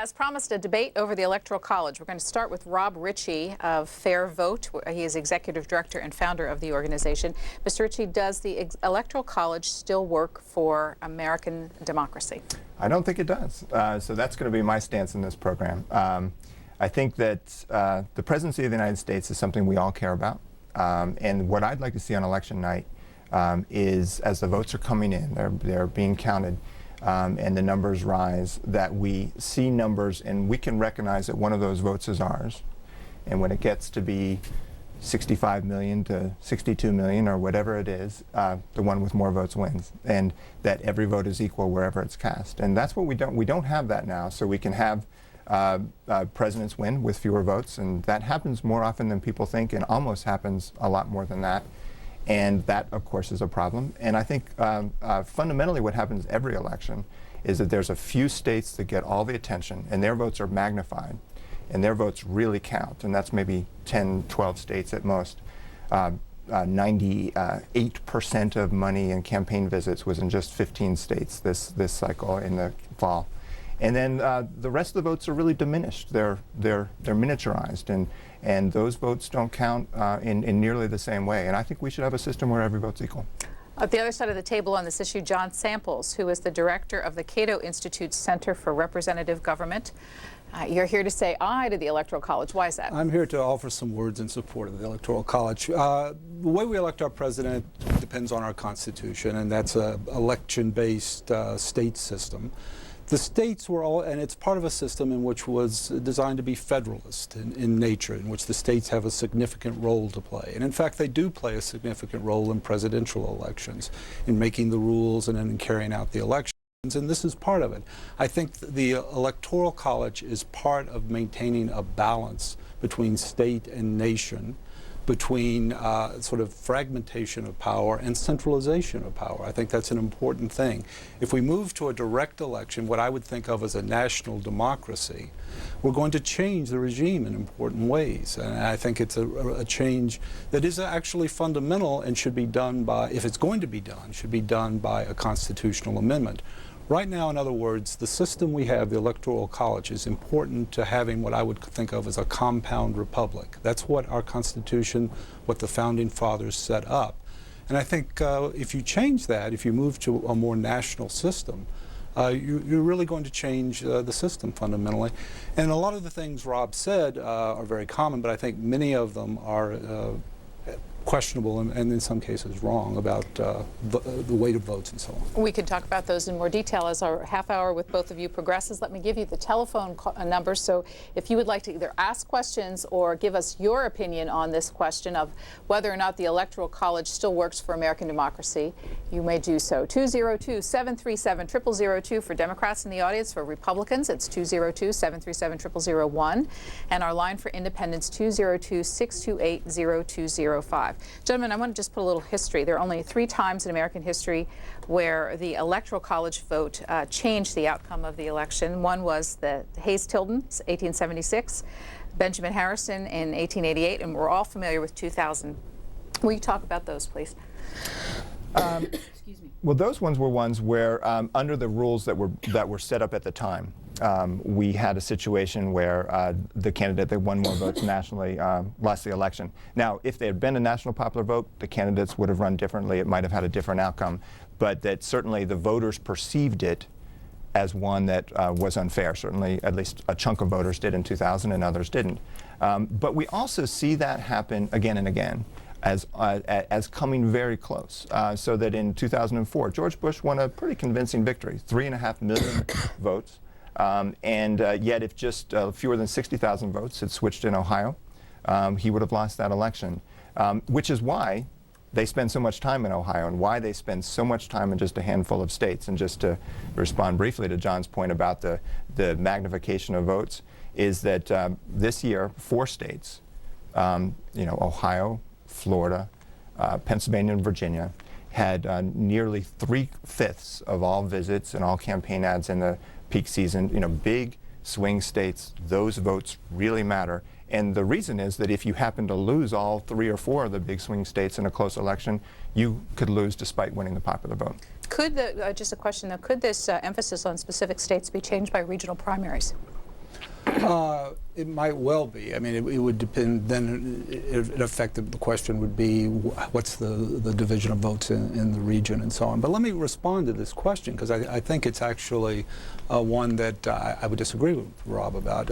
As promised, a debate over the Electoral College. We're going to start with Rob Ritchie of Fair Vote. He is executive director and founder of the organization. Mr. Ritchie, does the Electoral College still work for American democracy? I don't think it does. So that's going to be my stance in this program. I think that the presidency of the United States is something we all care about. And what I'd like to see on election night is, as the votes are coming in, they're being counted, and the numbers rise, that we see numbers and we can recognize that one of those votes is ours. And when it gets to be 65 million to 62 million or whatever it is, the one with more votes wins, and that every vote is equal wherever it's cast. And that's what we don't have that now. So we can have presidents win with fewer votes, and that happens more often than people think, and almost happens a lot more than that. And that, of course, is a problem. And I think fundamentally what happens every election is that there's a few states that get all the attention, and their votes are magnified, and their votes really count. And that's maybe 10, 12 states at most. 98% of money in campaign visits was in just 15 states this cycle in the fall. And then the rest of the votes are really diminished. They're miniaturized, and those votes don't count in nearly the same way. And I think we should have a system where every vote's equal. At the other side of the table on this issue, John Samples, who is the director of the Cato Institute's Center for Representative Government. You're here to say aye to the Electoral College. Why is that? I'm here to offer some words in support of the Electoral College. The way we elect our president depends on our Constitution, and that's an election-based state system. The states were all, and it's part of a system in which was designed to be federalist in nature, in which the states have a significant role to play. And in fact, they do play a significant role in presidential elections, in making the rules and in carrying out the elections. And this is part of it. I think the Electoral College is part of maintaining a balance between state and nation, between sort of fragmentation of power and centralization of power. I think that's an important thing. If we move to a direct election, what I would think of as a national democracy, we're going to change the regime in important ways. And I think it's a change that is actually fundamental and should be done by, if it's going to be done, should be done by a constitutional amendment. Right now, in other words, the system we have, the Electoral College, is important to having what I would think of as a compound republic. That's what our Constitution, what the Founding Fathers set up. And I think if you change that, if you move to a more national system, you're really going to change the system fundamentally. And a lot of the things Rob said are very common, but I think many of them are questionable and in some cases wrong about the weight of votes and so on. We can talk about those in more detail as our half hour with both of you progresses. Let me give you the telephone number, so if you would like to either ask questions or give us your opinion on this question of whether or not the Electoral College still works for American democracy, you may do so. 202-737-0002 for Democrats in the audience. For Republicans, it's 202-737-0001. And our line for independents, 202-628-0205. Gentlemen, I want to just put a little history. There are only 3 times in American history where the Electoral College vote changed the outcome of the election. One was the Hayes-Tilden, 1876, Benjamin Harrison in 1888, and we're all familiar with 2000. Will you talk about those, please? Excuse me. Well, those ones were ones where, under the rules that were set up at the time, we had a situation where the candidate that won more votes nationally lost the election. Now, if there had been a national popular vote, the candidates would have run differently. It might have had a different outcome, but that certainly the voters perceived it as one that was unfair. Certainly, at least a chunk of voters did in 2000 and others didn't. But we also see that happen again and again as coming very close. So that in 2004, George Bush won a pretty convincing victory, 3.5 million votes. And yet if just fewer than 60,000 votes had switched in Ohio, he would have lost that election, which is why they spend so much time in Ohio and why they spend so much time in just a handful of states. And just to respond briefly to John's point about the magnification of votes, is that this year, 4 states, Ohio, Florida, Pennsylvania, and Virginia, had nearly 3/5 of all visits and all campaign ads in the peak season. Big swing states, those votes really matter. And the reason is that if you happen to lose all 3 or 4 of the big swing states in a close election, you could lose despite winning the popular vote. Could just a question though, could this emphasis on specific states be changed by regional primaries? It might well be. I mean, it would depend. Then it affected. The question would be, what's the division of votes in the region and so on. But let me respond to this question, because I think it's actually one that I would disagree with Rob about.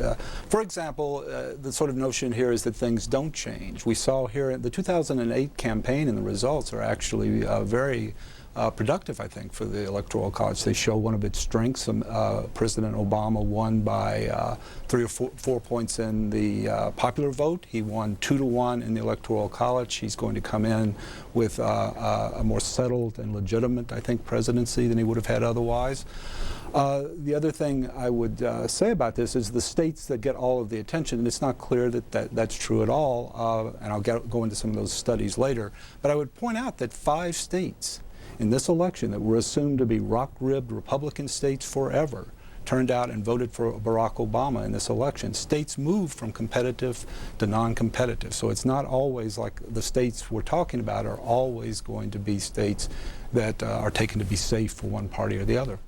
For example, the sort of notion here is that things don't change. We saw here in the 2008 campaign, and the results are actually very productive, I think, for the Electoral College. They show one of its strengths. President Obama won by 3 or 4 points in the popular vote. He won 2-1 in the Electoral College. He's going to come in with a more settled and legitimate, I think, presidency than he would have had otherwise. The other thing I would say about this is the states that get all of the attention, and it's not clear that that's true at all, and I'll go into some of those studies later, but I would point out that 5 states in this election that were assumed to be rock-ribbed Republican states forever turned out and voted for Barack Obama in this election. States moved from competitive to non-competitive. So it's not always like the states we're talking about are always going to be states that are taken to be safe for one party or the other.